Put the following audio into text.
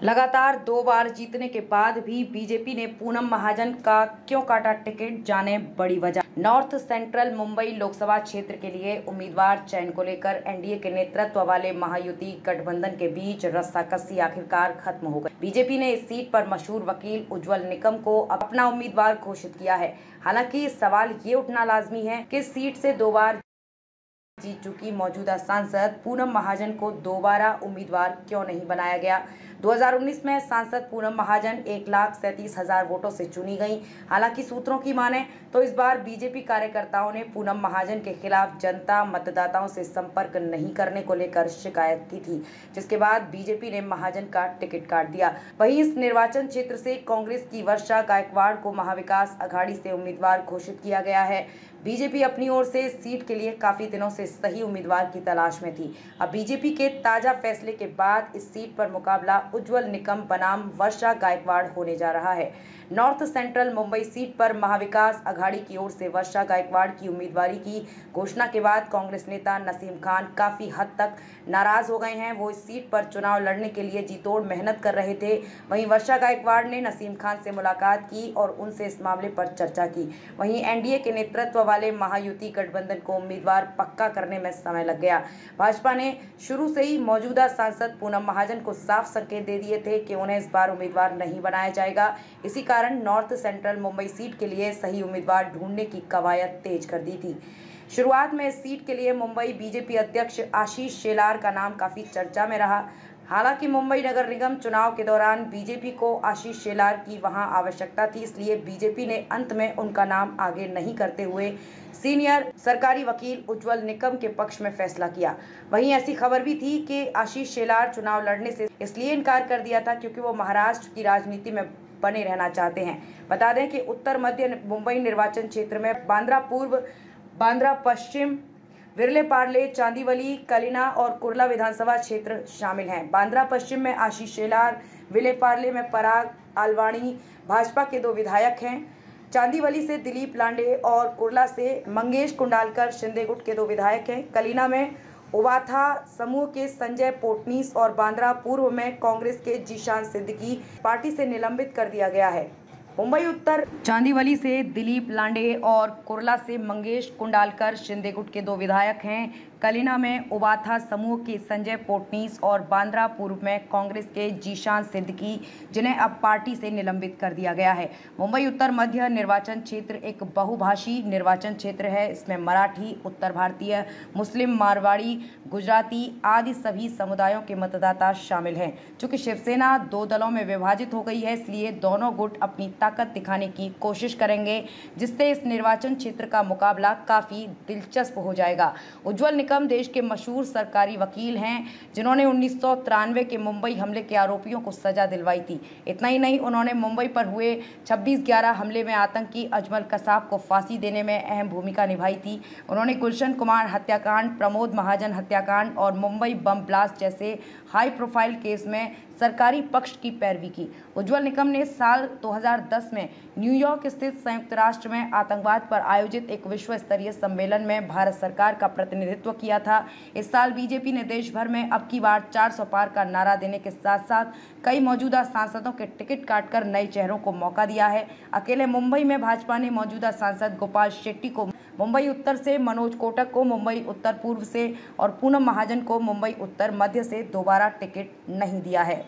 लगातार 2 बार जीतने के बाद भी बीजेपी ने पूनम महाजन का क्यों काटा टिकट, जाने बड़ी वजह। नॉर्थ सेंट्रल मुंबई लोकसभा क्षेत्र के लिए उम्मीदवार चयन को लेकर एनडीए के नेतृत्व वाले महायुति गठबंधन के बीच रस्साकसी आखिरकार खत्म हो गई। बीजेपी ने इस सीट पर मशहूर वकील उज्जवल निकम को अपना उम्मीदवार घोषित किया है। हालांकि सवाल ये उठना लाजमी है कि इस सीट से 2 बार जीत चुकी मौजूदा सांसद पूनम महाजन को दोबारा उम्मीदवार क्यों नहीं बनाया गया। 2019 में सांसद पूनम महाजन 1,37,000 वोटों से चुनी गई। हालांकि सूत्रों की माने तो इस बार बीजेपी कार्यकर्ताओं ने पूनम महाजन के खिलाफ जनता मतदाताओं से संपर्क नहीं करने को लेकर शिकायत की थी, जिसके बाद बीजेपी ने महाजन का टिकट काट दिया। वहीं इस निर्वाचन क्षेत्र से कांग्रेस की वर्षा गायकवाड़ को महाविकास अघाड़ी से उम्मीदवार घोषित किया गया है। बीजेपी अपनी ओर से इस सीट के लिए काफी दिनों से सही उम्मीदवार की तलाश में थी। अब बीजेपी के ताजा फैसले के बाद इस सीट पर मुकाबला उज्जवल निकम बनाम वर्षा गायकवाड़ होने जा रहा है। नॉर्थ सेंट्रल मुंबई सीट पर महाविकास अघाड़ी की ओर से वर्षा गायकवाड़ की उम्मीदवारी की घोषणा के बाद कांग्रेस नेता नसीम खान काफी हद तक नाराज हो गए हैं। वो इस सीट पर चुनाव लड़ने के लिए जी तोड़ मेहनत कर रहे थे। वहीं वर्षा गायकवाड़ ने नसीम खान से मुलाकात की और उनसे इस मामले पर चर्चा की। वहीं एनडीए के नेतृत्व वाले महायुति गठबंधन को उम्मीदवार पक्का करने में समय लग गया। भाजपा ने शुरू से ही मौजूदा सांसद पूनम महाजन को साफ संकेत दे दिए थे कि उन्हें इस बार उम्मीदवार नहीं बनाया जाएगा। इसी कारण नॉर्थ सेंट्रल मुंबई सीट के लिए सही उम्मीदवार ढूंढने की कवायद तेज कर दी थी। शुरुआत में इस सीट के लिए मुंबई बीजेपी अध्यक्ष आशीष शेलार का नाम काफी चर्चा में रहा। हालांकि मुंबई नगर निगम चुनाव के दौरान बीजेपी को आशीष शेलार की वहां आवश्यकता थी, इसलिए बीजेपी ने अंत में उनका नाम आगे नहीं करते हुए सीनियर सरकारी वकील उज्जवल निकम के पक्ष में फैसला किया। वहीं ऐसी खबर भी थी कि आशीष शेलार चुनाव लड़ने से इसलिए इनकार कर दिया था क्योंकि वो महाराष्ट्र की राजनीति में बने रहना चाहते हैं। बता दें कि उत्तर मध्य मुंबई निर्वाचन क्षेत्र में बांद्रा पूर्व, बांद्रा पश्चिम, विरले-पार्ले, चांदीवली, कलिना और कुर्ला विधानसभा क्षेत्र शामिल हैं। बांद्रा पश्चिम में आशीष शेलार, विरले-पार्ले में पराग आलवाणी भाजपा के 2 विधायक हैं। चांदीवली से दिलीप लांडे और कुर्ला से मंगेश कुंडालकर शिंदे गुट के 2 विधायक हैं। कलिना में उवाथा समूह के संजय पोटनीस और बांद्रा पूर्व में कांग्रेस के जीशान सिद्दीकी पार्टी से निलंबित कर दिया गया है। मुंबई उत्तर चांदीवली से दिलीप लांडे और कुर्ला से मंगेश कुंडालकर शिंदे गुट के 2 विधायक हैं। कलिना में उवाथा समूह के संजय पोटनीस और बांद्रा पूर्व में कांग्रेस के जीशान सिद्दीकी, जिन्हें अब पार्टी से निलंबित कर दिया गया है। मुंबई उत्तर मध्य निर्वाचन क्षेत्र एक बहुभाषी निर्वाचन क्षेत्र है। इसमें मराठी, उत्तर भारतीय, मुस्लिम, मारवाड़ी, गुजराती आदि सभी समुदायों के मतदाता शामिल हैं। चूंकि शिवसेना 2 दलों में विभाजित हो गई है, इसलिए दोनों गुट अपनी ताकत दिखाने की कोशिश करेंगे, जिससे इस निर्वाचन क्षेत्र का मुकाबला काफी दिलचस्प हो जाएगा। उज्जवल निकम देश के मशहूर सरकारी वकील हैं, जिन्होंने 1993 के मुंबई हमले के आरोपियों को सजा दिलवाई थी। इतना ही नहीं, उन्होंने मुंबई पर हुए 26/11 हमले में आतंकी अजमल कसाब को फांसी देने में अहम भूमिका निभाई थी। उन्होंने गुलशन कुमार हत्याकांड, प्रमोद महाजन हत्याकांड और मुंबई बम ब्लास्ट जैसे हाई प्रोफाइल केस में सरकारी पक्ष की पैरवी की। उज्जवल निकम ने साल 2010 में न्यूयॉर्क स्थित संयुक्त राष्ट्र में आतंकवाद पर आयोजित एक विश्व स्तरीय सम्मेलन में भारत सरकार का प्रतिनिधित्व किया था। इस साल बीजेपी ने देश भर में अब की बार 400 पार का नारा देने के साथ साथ कई मौजूदा सांसदों के टिकट काटकर नए चेहरों को मौका दिया है। अकेले मुंबई में भाजपा ने मौजूदा सांसद गोपाल शेट्टी को मुंबई उत्तर से, मनोज कोटक को मुंबई उत्तर पूर्व से और पूनम महाजन को मुंबई उत्तर मध्य से दोबारा टिकट नहीं दिया है।